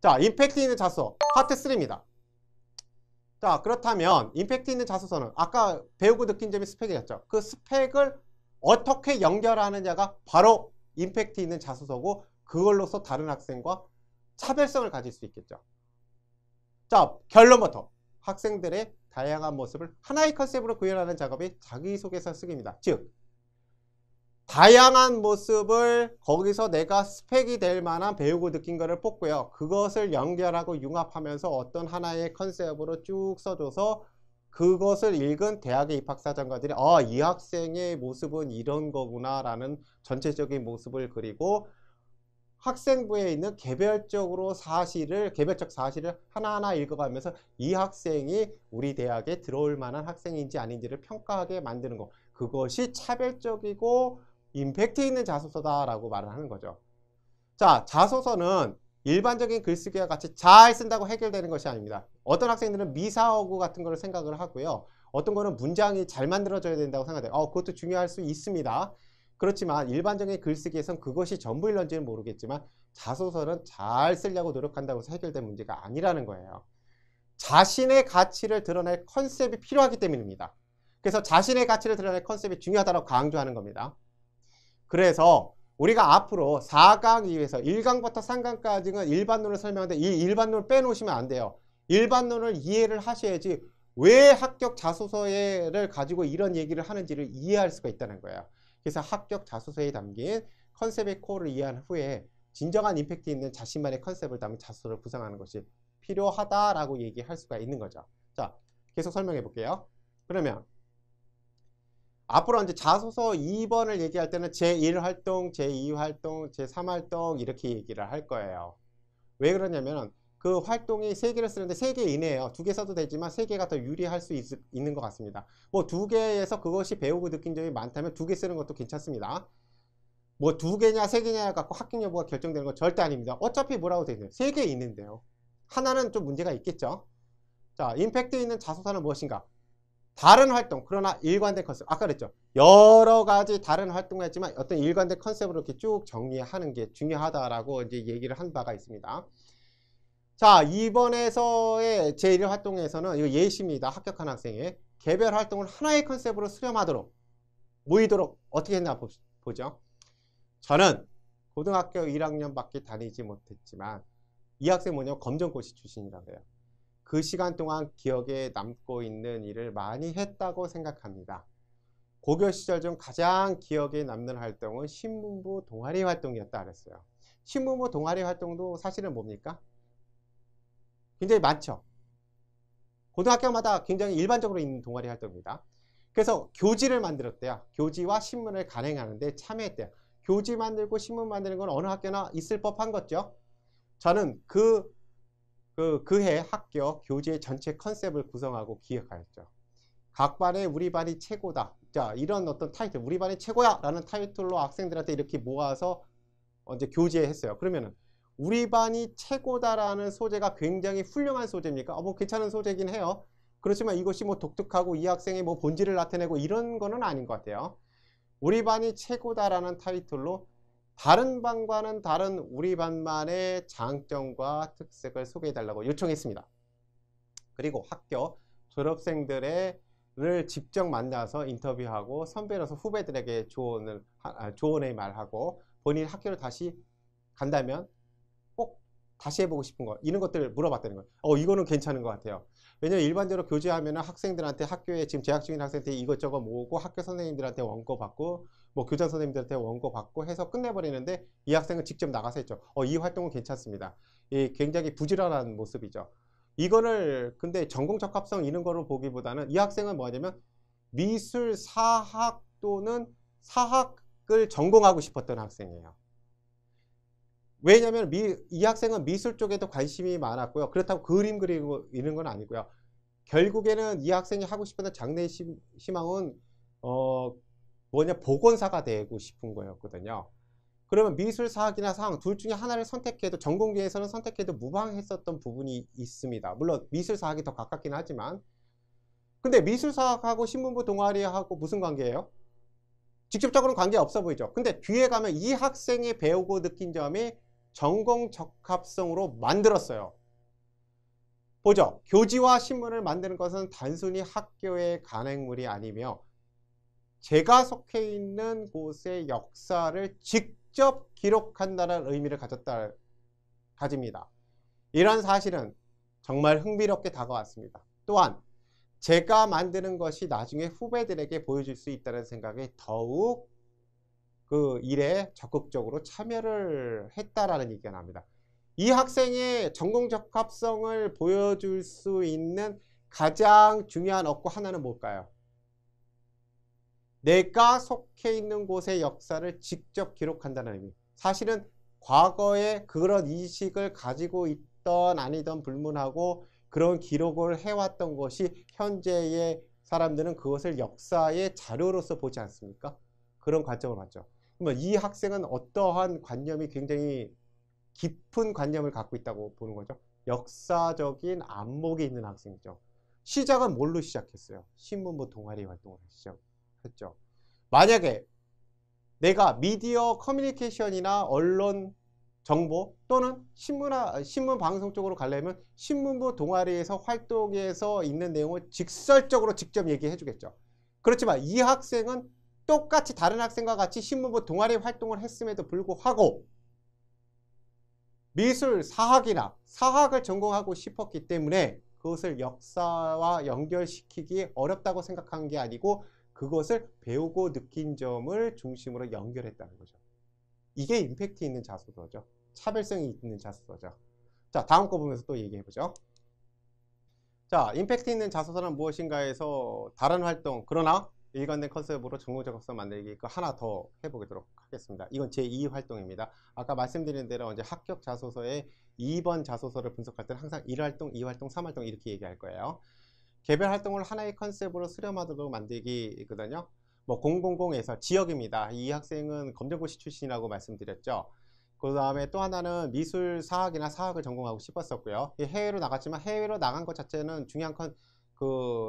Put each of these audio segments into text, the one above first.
자, 임팩트 있는 자소서 파트 3입니다. 자, 그렇다면 임팩트 있는 자소서는 아까 배우고 느낀 점이 스펙이었죠. 그 스펙을 어떻게 연결하느냐가 바로 임팩트 있는 자소서고, 그걸로서 다른 학생과 차별성을 가질 수 있겠죠. 자, 결론부터 학생들의 다양한 모습을 하나의 컨셉으로 구현하는 작업이 자기소개서 쓰기입니다. 즉, 다양한 모습을 거기서 내가 스펙이 될 만한 배우고 느낀 거를 뽑고요. 그것을 연결하고 융합하면서 어떤 하나의 컨셉으로 쭉 써줘서 그것을 읽은 대학의 입학사정관들이 이 학생의 모습은 이런 거구나 라는 전체적인 모습을 그리고 학생부에 있는 개별적 사실을 하나하나 읽어가면서 이 학생이 우리 대학에 들어올 만한 학생인지 아닌지를 평가하게 만드는 거. 그것이 차별적이고 임팩트 있는 자소서다라고 말을 하는 거죠. 자, 자소서는 일반적인 글쓰기와 같이 잘 쓴다고 해결되는 것이 아닙니다. 어떤 학생들은 미사어구 같은 거를 생각을 하고요. 어떤 거는 문장이 잘 만들어져야 된다고 생각해요. 그것도 중요할 수 있습니다. 그렇지만 일반적인 글쓰기에선 그것이 전부일런지는 모르겠지만 자소서는 잘 쓰려고 노력한다고 해서 해결된 문제가 아니라는 거예요. 자신의 가치를 드러낼 컨셉이 필요하기 때문입니다. 그래서 자신의 가치를 드러낼 컨셉이 중요하다고 강조하는 겁니다. 그래서 우리가 앞으로 4강 이후에서 1강부터 3강까지는 일반론을 설명하는데 이 일반론을 빼놓으시면 안 돼요. 일반론을 이해를 하셔야지 왜 합격 자소서를 가지고 이런 얘기를 하는지를 이해할 수가 있다는 거예요. 그래서 합격 자소서에 담긴 컨셉의 코어를 이해한 후에 진정한 임팩트 있는 자신만의 컨셉을 담은 자소서를 구성하는 것이 필요하다라고 얘기할 수가 있는 거죠. 자, 계속 설명해 볼게요. 그러면 앞으로 이제 자소서 2번을 얘기할 때는 제1활동, 제2활동, 제3활동 이렇게 얘기를 할 거예요. 왜 그러냐면 그 활동이 3개를 쓰는데 3개 이내에요. 2개 써도 되지만 3개가 더 유리할 수 있는 것 같습니다. 뭐 2개에서 그것이 배우고 느낀 점이 많다면 2개 쓰는 것도 괜찮습니다. 뭐 2개냐 3개냐 갖고 합격 여부가 결정되는 건 절대 아닙니다. 어차피 뭐라고 되어 있나요? 3개 있는데요. 하나는 좀 문제가 있겠죠. 자, 임팩트 있는 자소서는 무엇인가? 다른 활동, 그러나 일관된 컨셉. 아까 그랬죠. 여러 가지 다른 활동을 했지만 어떤 일관된 컨셉으로 이렇게 쭉 정리하는 게 중요하다라고 이제 얘기를 한 바가 있습니다. 자, 이번에서의 제1활동에서는 이거 예시입니다. 합격한 학생의 개별 활동을 하나의 컨셉으로 수렴하도록 모이도록 어떻게 했나 보죠. 저는 고등학교 1학년밖에 다니지 못했지만 이 학생 뭐냐면 검정고시 출신이라고 해요. 그 시간 동안 기억에 남고 있는 일을 많이 했다고 생각합니다. 고교 시절 중 가장 기억에 남는 활동은 신문부 동아리 활동이었다 그랬어요. 신문부 동아리 활동도 사실은 뭡니까? 굉장히 많죠. 고등학교마다 굉장히 일반적으로 있는 동아리 활동입니다. 그래서 교지를 만들었대요. 교지와 신문을 간행하는데 참여했대요. 교지 만들고 신문 만드는 건 어느 학교나 있을 법한 거죠. 저는 그해 학교 교지의 전체 컨셉을 구성하고 기획하였죠. 각 반에 우리 반이 최고다. 자, 이런 어떤 타이틀, 우리 반이 최고야 라는 타이틀로 학생들한테 이렇게 모아서 이제 교지에 했어요. 그러면은 우리 반이 최고다라는 소재가 굉장히 훌륭한 소재입니까? 뭐 괜찮은 소재긴 해요. 그렇지만 이것이 뭐 독특하고 이 학생의 뭐 본질을 나타내고 이런 거는 아닌 것 같아요. 우리 반이 최고다라는 타이틀로 다른 반과는 다른 우리 반만의 장점과 특색을 소개해달라고 요청했습니다. 그리고 학교 졸업생들을 직접 만나서 인터뷰하고 선배로서 후배들에게 조언의 말하고 본인 학교를 다시 간다면 꼭 다시 해보고 싶은 거 이런 것들을 물어봤다는 거예요. 이거는 괜찮은 것 같아요. 왜냐면 일반적으로 교제하면 학생들한테 학교에 지금 재학 중인 학생들이 이것저것 모으고 학교 선생님들한테 원고 받고 뭐 교장 선생님들한테 원고 받고 해서 끝내버리는데 이 학생은 직접 나가서 했죠. 이 활동은 괜찮습니다. 굉장히 부지런한 모습이죠. 이거를 근데 전공 적합성 이런 거를 보기보다는 이 학생은 뭐냐면 미술 사학 또는 사학을 전공하고 싶었던 학생이에요. 왜냐하면 이 학생은 미술 쪽에도 관심이 많았고요. 그렇다고 그림 그리고 이런 건 아니고요. 결국에는 이 학생이 하고 싶었던 장래 희망은 보건사가 되고 싶은 거였거든요. 그러면 미술사학이나 사학 둘 중에 하나를 선택해도 전공기에서는 선택해도 무방했었던 부분이 있습니다. 물론 미술사학이 더 가깝긴 하지만 근데 미술사학하고 신문부 동아리하고 무슨 관계예요? 직접적으로는 관계 없어 보이죠. 근데 뒤에 가면 이 학생이 배우고 느낀 점이 전공 적합성으로 만들었어요. 보죠. 교지와 신문을 만드는 것은 단순히 학교의 관행물이 아니며 제가 속해 있는 곳의 역사를 직접 기록한다는 의미를 가집니다. 이런 사실은 정말 흥미롭게 다가왔습니다. 또한 제가 만드는 것이 나중에 후배들에게 보여줄 수 있다는 생각에 더욱 그 일에 적극적으로 참여를 했다라는 얘기가 나옵니다. 이 학생의 전공 적합성을 보여줄 수 있는 가장 중요한 업고 하나는 뭘까요? 내가 속해 있는 곳의 역사를 직접 기록한다는 의미. 사실은 과거에 그런 인식을 가지고 있던 아니던 불문하고 그런 기록을 해왔던 것이 현재의 사람들은 그것을 역사의 자료로서 보지 않습니까? 그런 관점을 봤죠. 그러면 이 학생은 어떠한 관념이 굉장히 깊은 관념을 갖고 있다고 보는 거죠. 역사적인 안목이 있는 학생이죠. 시작은 뭘로 시작했어요? 신문부 동아리 활동을 시작했죠. 만약에 내가 미디어 커뮤니케이션이나 언론 정보 또는 신문 방송 쪽으로 가려면 신문부 동아리에서 활동해서 있는 내용을 직설적으로 직접 얘기해 주겠죠. 그렇지만 이 학생은 똑같이 다른 학생과 같이 신문부 동아리 활동을 했음에도 불구하고 미술 사학이나 사학을 전공하고 싶었기 때문에 그것을 역사와 연결시키기 어렵다고 생각한 게 아니고 그것을 배우고 느낀 점을 중심으로 연결했다는 거죠. 이게 임팩트 있는 자소서죠. 차별성이 있는 자소서죠. 자, 다음 거 보면서 또 얘기해보죠. 자, 임팩트 있는 자소서는 무엇인가에서 다른 활동, 그러나 일관된 컨셉으로 전공 적합성 만들기 그 하나 더 해보도록 하겠습니다. 이건 제2 활동입니다. 아까 말씀드린 대로 이제 합격 자소서의 2번 자소서를 분석할 때는 항상 1활동, 2활동, 3활동 이렇게 얘기할 거예요. 개별 활동을 하나의 컨셉으로 수렴하도록 만들기거든요. 뭐 000에서 지역입니다. 이 학생은 검정고시 출신이라고 말씀드렸죠. 그 다음에 또 하나는 미술 사학이나 사학을 전공하고 싶었었고요. 해외로 나갔지만 해외로 나간 것 자체는 중요한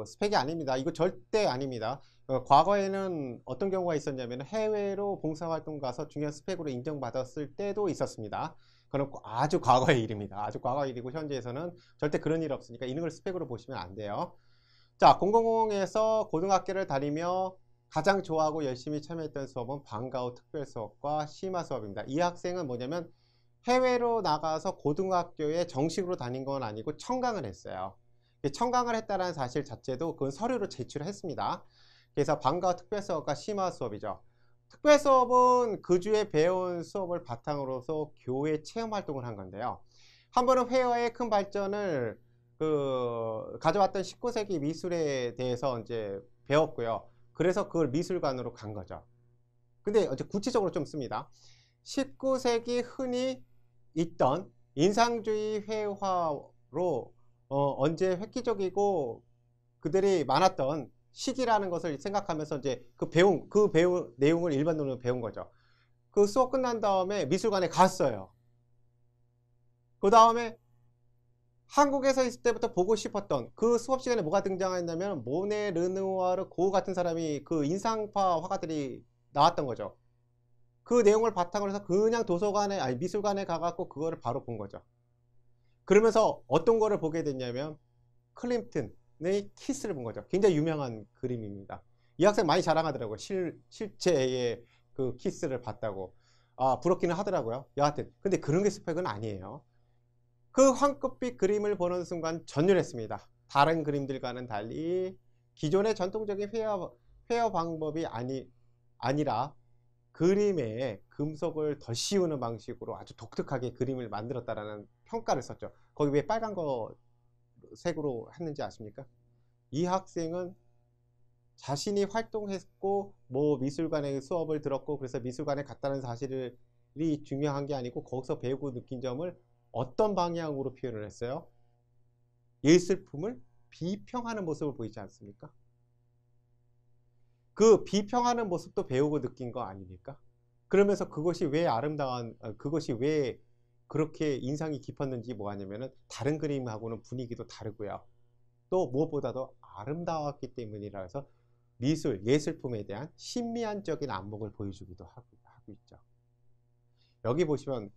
스펙이 아닙니다. 이거 절대 아닙니다. 과거에는 어떤 경우가 있었냐면 해외로 봉사활동 가서 중요한 스펙으로 인정받았을 때도 있었습니다. 그건 아주 과거의 일입니다. 아주 과거의 일이고 현재에서는 절대 그런 일 없으니까 이런 걸 스펙으로 보시면 안 돼요. 자, 000에서 고등학교를 다니며 가장 좋아하고 열심히 참여했던 수업은 방과 후 특별 수업과 심화 수업입니다. 이 학생은 뭐냐면 해외로 나가서 고등학교에 정식으로 다닌 건 아니고 청강을 했어요. 청강을 했다는 사실 자체도 그건 서류로 제출했습니다. 그래서 방과 후 특별 수업과 심화 수업이죠. 특별 수업은 그 주에 배운 수업을 바탕으로서 교회 체험 활동을 한 건데요. 한 번은 회화의 큰 발전을 가져왔던 19세기 미술에 대해서 이제 배웠고요. 그래서 그걸 미술관으로 간 거죠. 근데 이제 구체적으로 좀 씁니다. 19세기 흔히 있던 인상주의 회화로 언제 획기적이고 그들이 많았던 시기라는 것을 생각하면서 이제 그 배운 내용을 일반론으로 배운 거죠. 그 수업 끝난 다음에 미술관에 갔어요. 그 다음에 한국에서 있을 때부터 보고 싶었던 그 수업 시간에 뭐가 등장했냐면 모네, 르누아르, 고흐 같은 사람이 그 인상파 화가들이 나왔던 거죠. 그 내용을 바탕으로 해서 그냥 도서관에 아니 미술관에 가갖고 그거를 바로 본 거죠. 그러면서 어떤 거를 보게 됐냐면 클림튼의 키스를 본 거죠. 굉장히 유명한 그림입니다. 이 학생 많이 자랑하더라고요. 실제의 그 키스를 봤다고. 아, 부럽기는 하더라고요. 여하튼 근데 그런 게 스펙은 아니에요. 그 황급빛 그림을 보는 순간 전율했습니다. 다른 그림들과는 달리 기존의 전통적인 회화 방법이 아니라 그림에 금속을 더 씌우는 방식으로 아주 독특하게 그림을 만들었다라는 평가를 썼죠. 거기 왜 빨간 거 색으로 했는지 아십니까? 이 학생은 자신이 활동했고 뭐 미술관에 수업을 들었고 그래서 미술관에 갔다는 사실이 중요한 게 아니고 거기서 배우고 느낀 점을 어떤 방향으로 표현을 했어요? 예술품을 비평하는 모습을 보이지 않습니까? 그 비평하는 모습도 배우고 느낀 거 아닙니까? 그러면서 그것이 왜 그것이 왜 그렇게 인상이 깊었는지 뭐하냐면은 다른 그림하고는 분위기도 다르고요. 또 무엇보다도 아름다웠기 때문이라 해서 예술품에 대한 신미안적인 안목을 보여주기도 하고 있죠. 여기 보시면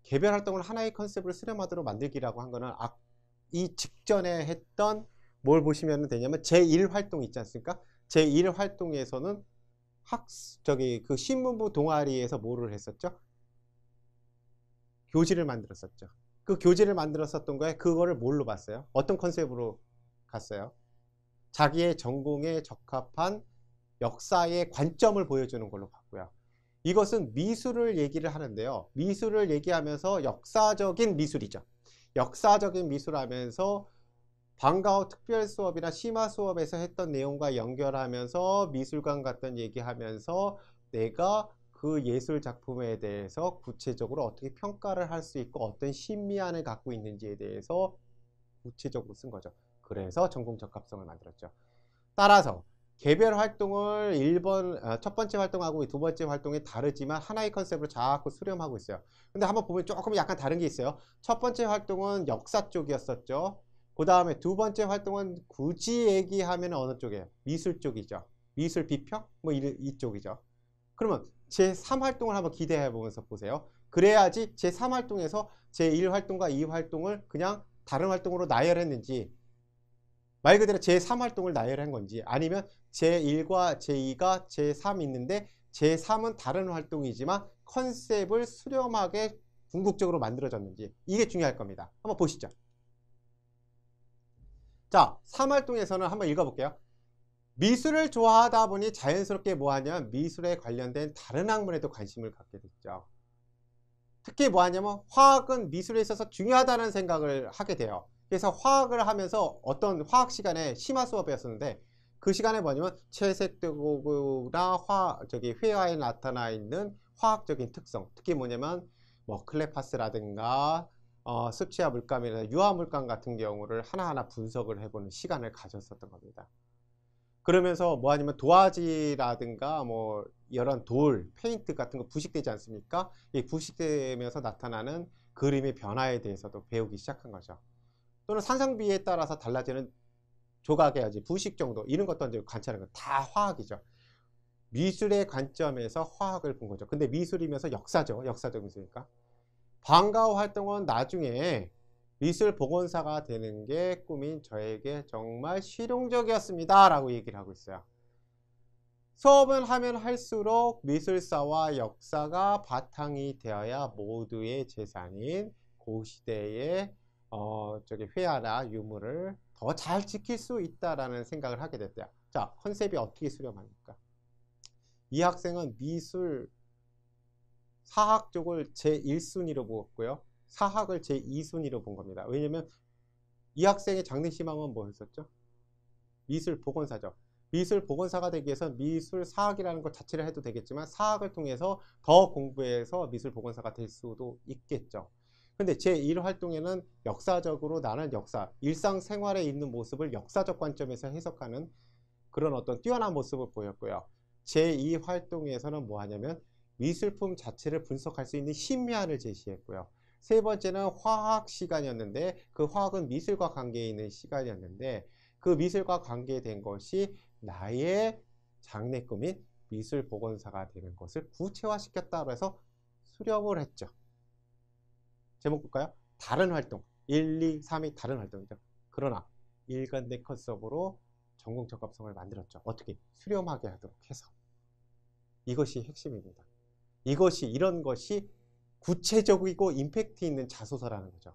개별 활동을 하나의 컨셉으로 수렴하도록 만들기라고 한 거는 이 직전에 했던 뭘 보시면 되냐면 제1활동 있지 않습니까? 제1활동에서는 그 신문부 동아리에서 뭐를 했었죠? 교지를 만들었었죠. 그 교지를 만들었었던 거에 그거를 뭘로 봤어요? 어떤 컨셉으로 갔어요? 자기의 전공에 적합한 역사의 관점을 보여주는 걸로 봤고요. 이것은 미술을 얘기를 하는데요. 미술을 얘기하면서 역사적인 미술이죠. 역사적인 미술 하면서 방과후 특별 수업이나 심화 수업에서 했던 내용과 연결하면서 미술관 갔던 얘기하면서 내가 그 예술 작품에 대해서 구체적으로 어떻게 평가를 할 수 있고 어떤 심미안을 갖고 있는지에 대해서 구체적으로 쓴 거죠. 그래서 전공 적합성을 만들었죠. 따라서 개별 활동을 첫 번째 활동하고 두 번째 활동이 다르지만 하나의 컨셉으로 자꾸 수렴하고 있어요. 근데 한번 보면 조금 약간 다른 게 있어요. 첫 번째 활동은 역사 쪽이었었죠. 그 다음에 두 번째 활동은 굳이 얘기하면 어느 쪽이에요? 미술 쪽이죠. 미술 비평? 뭐 이쪽이죠. 그러면 제3활동을 한번 기대해 보면서 보세요. 그래야지 제3활동에서 제1활동과 2활동을 그냥 다른 활동으로 나열했는지 말 그대로 제3활동을 나열한 건지 아니면 제1과 제2가 제3 있는데 제3은 다른 활동이지만 컨셉을 수렴하게 궁극적으로 만들어졌는지 이게 중요할 겁니다. 한번 보시죠. 자, 3활동에서는 한번 읽어볼게요. 미술을 좋아하다 보니 자연스럽게 뭐하냐면 미술에 관련된 다른 학문에도 관심을 갖게 됐죠. 특히 뭐하냐면 화학은 미술에 있어서 중요하다는 생각을 하게 돼요. 그래서 화학을 하면서 어떤 화학 시간에 심화 수업이었었는데 그 시간에 뭐냐면 채색도구나 회화에 나타나 있는 화학적인 특성, 특히 뭐냐면 뭐 클레파스라든가 습지화 물감이나 유화 물감 같은 경우를 하나하나 분석을 해보는 시간을 가졌었던 겁니다. 그러면서 뭐 아니면 도화지라든가 뭐 이런 돌, 페인트 같은 거 부식되지 않습니까? 이 부식되면서 나타나는 그림의 변화에 대해서도 배우기 시작한 거죠. 또는 산성비에 따라서 달라지는 조각의 부식 정도 이런 것도 이제 관찰하는 거 다 화학이죠. 미술의 관점에서 화학을 본 거죠. 근데 미술이면서 역사죠. 역사적 미술이니까. 방과후 활동은 나중에 미술 복원사가 되는 게 꿈인 저에게 정말 실용적이었습니다 라고 얘기를 하고 있어요. 수업은 하면 할수록 미술사와 역사가 바탕이 되어야 모두의 재산인 고시대의 회화나 유물을 더 잘 지킬 수 있다라는 생각을 하게 됐대요. 자, 컨셉이 어떻게 수렴합니까? 이 학생은 미술 사학 쪽을 제1순위로 보았고요. 사학을 제2순위로 본 겁니다. 왜냐면 이 학생의 장래희망은 뭐였었죠? 미술 복원사죠. 미술 복원사가 되기 위해서 미술 사학이라는 것 자체를 해도 되겠지만 사학을 통해서 더 공부해서 미술 복원사가 될 수도 있겠죠. 근데 제1활동에는 역사적으로 나는 역사, 일상생활에 있는 모습을 역사적 관점에서 해석하는 그런 어떤 뛰어난 모습을 보였고요. 제2활동에서는 뭐 하냐면 미술품 자체를 분석할 수 있는 심미안을 제시했고요. 세 번째는 화학 시간이었는데 그 화학은 미술과 관계에 있는 시간이었는데 그 미술과 관계된 것이 나의 장래 꿈인 미술 복원사가 되는 것을 구체화시켰다고 해서 수렴을 했죠. 제목 볼까요? 다른 활동 1, 2, 3이 다른 활동이죠. 그러나 일관된 컨셉으로 전공 적합성을 만들었죠. 어떻게? 수렴하게 하도록 해서. 이것이 핵심입니다. 이런 것이 구체적이고 임팩트 있는 자소서라는 거죠.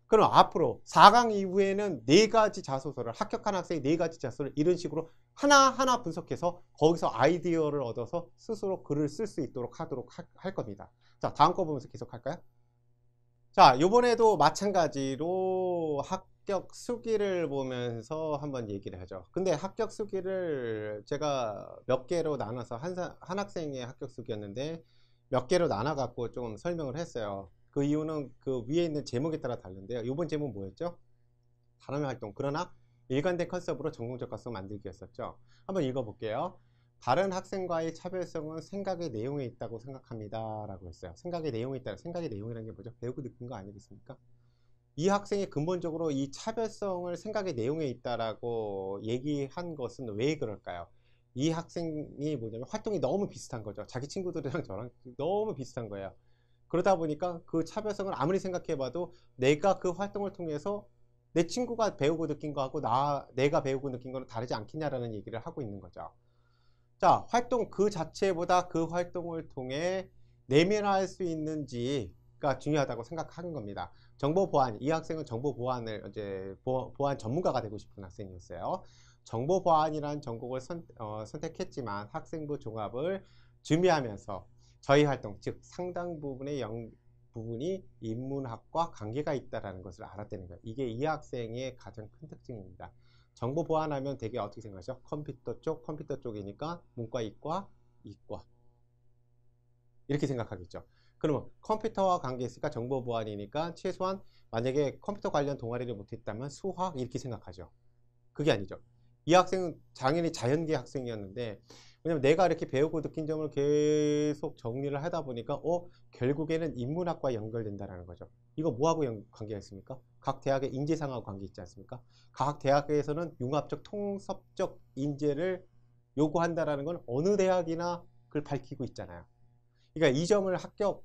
그럼 앞으로 4강 이후에는 4가지 자소서를 합격한 학생이 4가지 자소서를 이런 식으로 하나하나 분석해서 거기서 아이디어를 얻어서 스스로 글을 쓸 수 있도록 하도록 할 겁니다. 자, 다음 거 보면서 계속 할까요? 자, 요번에도 마찬가지로 합격 수기를 보면서 한번 얘기를 하죠. 근데 합격 수기를 제가 몇 개로 나눠서 한 학생의 합격 수기였는데 몇 개로 나눠 갖고 좀 설명을 했어요. 그 이유는 그 위에 있는 제목에 따라 다른데요. 이번 제목은 뭐였죠? 다른 활동. 그러나 일관된 컨셉으로 전공적 가성 만들기였었죠. 한번 읽어볼게요. 다른 학생과의 차별성은 생각의 내용에 있다고 생각합니다 라고 했어요. 생각의 내용에 있다. 생각의 내용이라는 게 뭐죠? 배우고 느낀 거 아니겠습니까? 이 학생이 근본적으로 이 차별성을 생각의 내용에 있다라고 얘기한 것은 왜 그럴까요? 이 학생이 뭐냐면 활동이 너무 비슷한 거죠. 자기 친구들이랑 저랑 너무 비슷한 거예요. 그러다 보니까 그 차별성을 아무리 생각해봐도 내가 그 활동을 통해서 내 친구가 배우고 느낀 거하고 내가 배우고 느낀 거는 다르지 않겠냐라는 얘기를 하고 있는 거죠. 자, 활동 그 자체보다 그 활동을 통해 내면화할 수 있는지가 중요하다고 생각하는 겁니다. 정보 보안, 이 학생은 정보 보안을 이제 보안 전문가가 되고 싶은 학생이었어요. 정보 보안이라는 전공을 선택했지만 학생부 종합을 준비하면서 저희 활동, 즉 상당 부분의 부분이 인문학과 관계가 있다는 것을 알았다는 거예요. 이게 이 학생의 가장 큰 특징입니다. 정보 보안하면 되게 어떻게 생각하죠? 컴퓨터 쪽이니까 문과, 이과, 이과 이렇게 생각하겠죠. 그러면 컴퓨터와 관계 있으니까 정보 보안이니까 최소한 만약에 컴퓨터 관련 동아리를 못했다면 수학 이렇게 생각하죠. 그게 아니죠. 이 학생은 당연히 자연계 학생이었는데 왜냐면 내가 이렇게 배우고 느낀 점을 계속 정리를 하다 보니까 결국에는 인문학과 연결된다는 거죠. 이거 뭐하고 관계가 있습니까? 각 대학의 인재상하고 관계 있지 않습니까? 각 대학에서는 융합적 통섭적 인재를 요구한다는 건 어느 대학이나 그걸 밝히고 있잖아요. 그러니까 이 점을 합격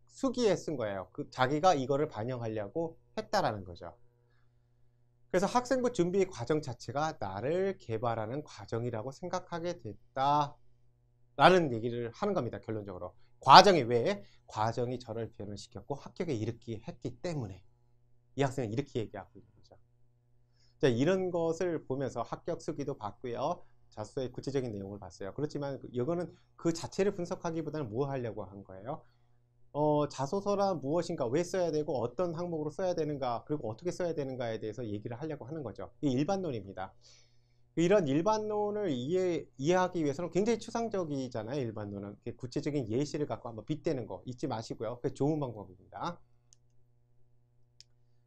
수기에 쓴 거예요. 자기가 이거를 반영하려고 했다라는 거죠. 그래서 학생부 준비 과정 자체가 나를 개발하는 과정이라고 생각하게 됐다라는 얘기를 하는 겁니다. 결론적으로. 과정이 저를 변화시켰고 합격에 이르게 했기 때문에 이 학생은 이렇게 얘기하고 있는 거죠. 자, 이런 것을 보면서 합격 수기도 봤고요. 자소서의 구체적인 내용을 봤어요. 그렇지만 이거는 그 자체를 분석하기보다는 뭐 하려고 한 거예요? 자소서란 무엇인가, 왜 써야 되고 어떤 항목으로 써야 되는가, 그리고 어떻게 써야 되는가에 대해서 얘기를 하려고 하는 거죠. 이 일반론입니다. 이런 일반론을 이해하기 위해서는 굉장히 추상적이잖아요. 일반론은 구체적인 예시를 갖고 한번 빗대는 거 잊지 마시고요. 그게 좋은 방법입니다.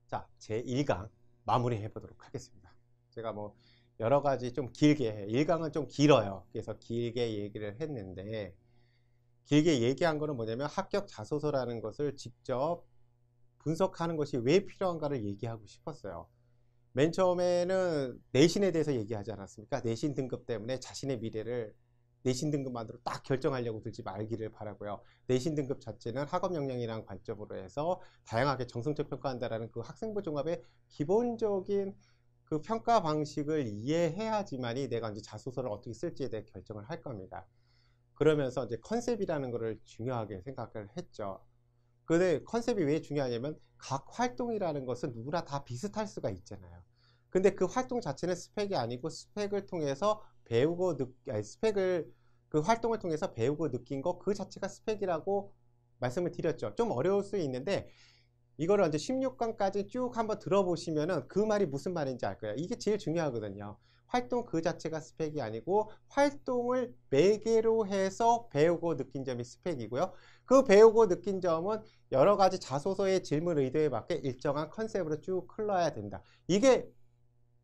자, 제 1강 마무리해 보도록 하겠습니다. 제가 뭐 여러 가지 좀 길게 1강은 좀 길어요. 그래서 길게 얘기를 했는데 길게 얘기한 거는 뭐냐면 합격 자소서라는 것을 직접 분석하는 것이 왜 필요한가를 얘기하고 싶었어요. 맨 처음에는 내신에 대해서 얘기하지 않았습니까? 내신 등급 때문에 자신의 미래를 내신 등급만으로 딱 결정하려고 들지 말기를 바라고요. 내신 등급 자체는 학업 역량이라는 관점으로 해서 다양하게 정성적 평가한다라는 그 학생부 종합의 기본적인 그 평가 방식을 이해해야지만이 내가 이제 자소서를 어떻게 쓸지에 대해 결정을 할 겁니다. 그러면서 이제 컨셉이라는 것을 중요하게 생각을 했죠. 근데 컨셉이 왜 중요하냐면 각 활동이라는 것은 누구나 다 비슷할 수가 있잖아요. 근데 그 활동 자체는 스펙이 아니고 스펙을 통해서 그 활동을 통해서 배우고 느낀 거 그 자체가 스펙이라고 말씀을 드렸죠. 좀 어려울 수 있는데 이거를 이제 16강까지 쭉 한번 들어보시면은 그 말이 무슨 말인지 알 거예요. 이게 제일 중요하거든요. 활동 그 자체가 스펙이 아니고 활동을 매개로 해서 배우고 느낀 점이 스펙이고요. 그 배우고 느낀 점은 여러 가지 자소서의 질문 의도에 맞게 일정한 컨셉으로 쭉 흘러야 된다. 이게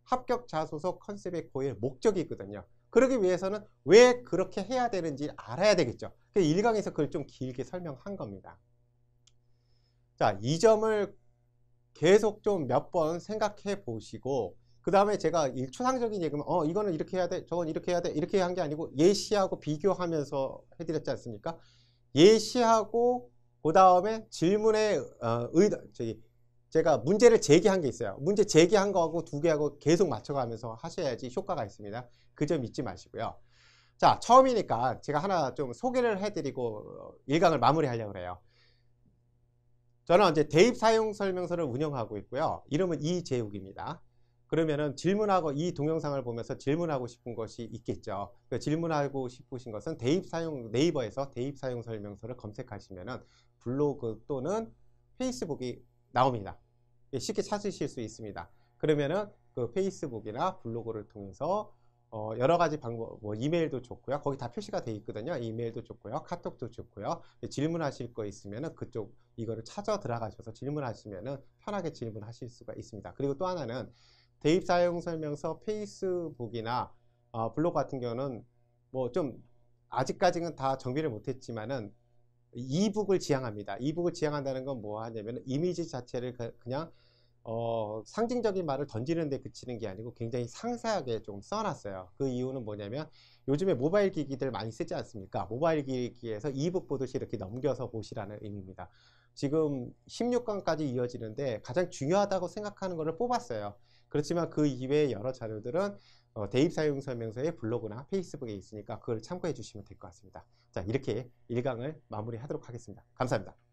합격 자소서 컨셉의 고유의 목적이거든요. 그러기 위해서는 왜 그렇게 해야 되는지 알아야 되겠죠. 그래서 1강에서 그걸 좀 길게 설명한 겁니다. 자, 이 점을 계속 좀 몇 번 생각해 보시고 그 다음에 제가 추상적인 얘기면 이거는 이렇게 해야 돼, 저건 이렇게 해야 돼, 이렇게 한 게 아니고 예시하고 비교하면서 해드렸지 않습니까? 예시하고 그 다음에 질문의 제가 문제를 제기한 게 있어요. 문제 제기한 거하고 두 개하고 계속 맞춰가면서 하셔야지 효과가 있습니다. 그 점 잊지 마시고요. 자, 처음이니까 제가 하나 좀 소개를 해드리고 1강을 마무리하려고 그래요. 저는 이제 대입 사용 설명서를 운영하고 있고요. 이름은 이재욱입니다. 그러면은 질문하고 이 동영상을 보면서 질문하고 싶은 것이 있겠죠. 질문하고 싶으신 것은 네이버에서 대입 사용 설명서를 검색하시면은 블로그 또는 페이스북이 나옵니다. 쉽게 찾으실 수 있습니다. 그러면은 그 페이스북이나 블로그를 통해서 여러 가지 방법, 뭐 이메일도 좋고요. 거기 다 표시가 되어 있거든요. 이메일도 좋고요. 카톡도 좋고요. 질문하실 거 있으면은 그쪽 이거를 찾아 들어가셔서 질문하시면은 편하게 질문하실 수가 있습니다. 그리고 또 하나는 대입 사용 설명서 페이스북이나 블로그 같은 경우는 뭐 좀 아직까지는 다 정비를 못했지만은 이북을 지향합니다. 이북을 지향한다는 건 뭐 하냐면 이미지 자체를 그냥 상징적인 말을 던지는 데 그치는 게 아니고 굉장히 상세하게 좀 써놨어요. 그 이유는 뭐냐면 요즘에 모바일 기기들 많이 쓰지 않습니까? 모바일 기기에서 이북 보듯이 이렇게 넘겨서 보시라는 의미입니다. 지금 16강까지 이어지는데 가장 중요하다고 생각하는 것을 뽑았어요. 그렇지만 그 이외의 여러 자료들은 대입 사용 설명서에 블로그나 페이스북에 있으니까 그걸 참고해 주시면 될 것 같습니다. 자, 이렇게 1강을 마무리하도록 하겠습니다. 감사합니다.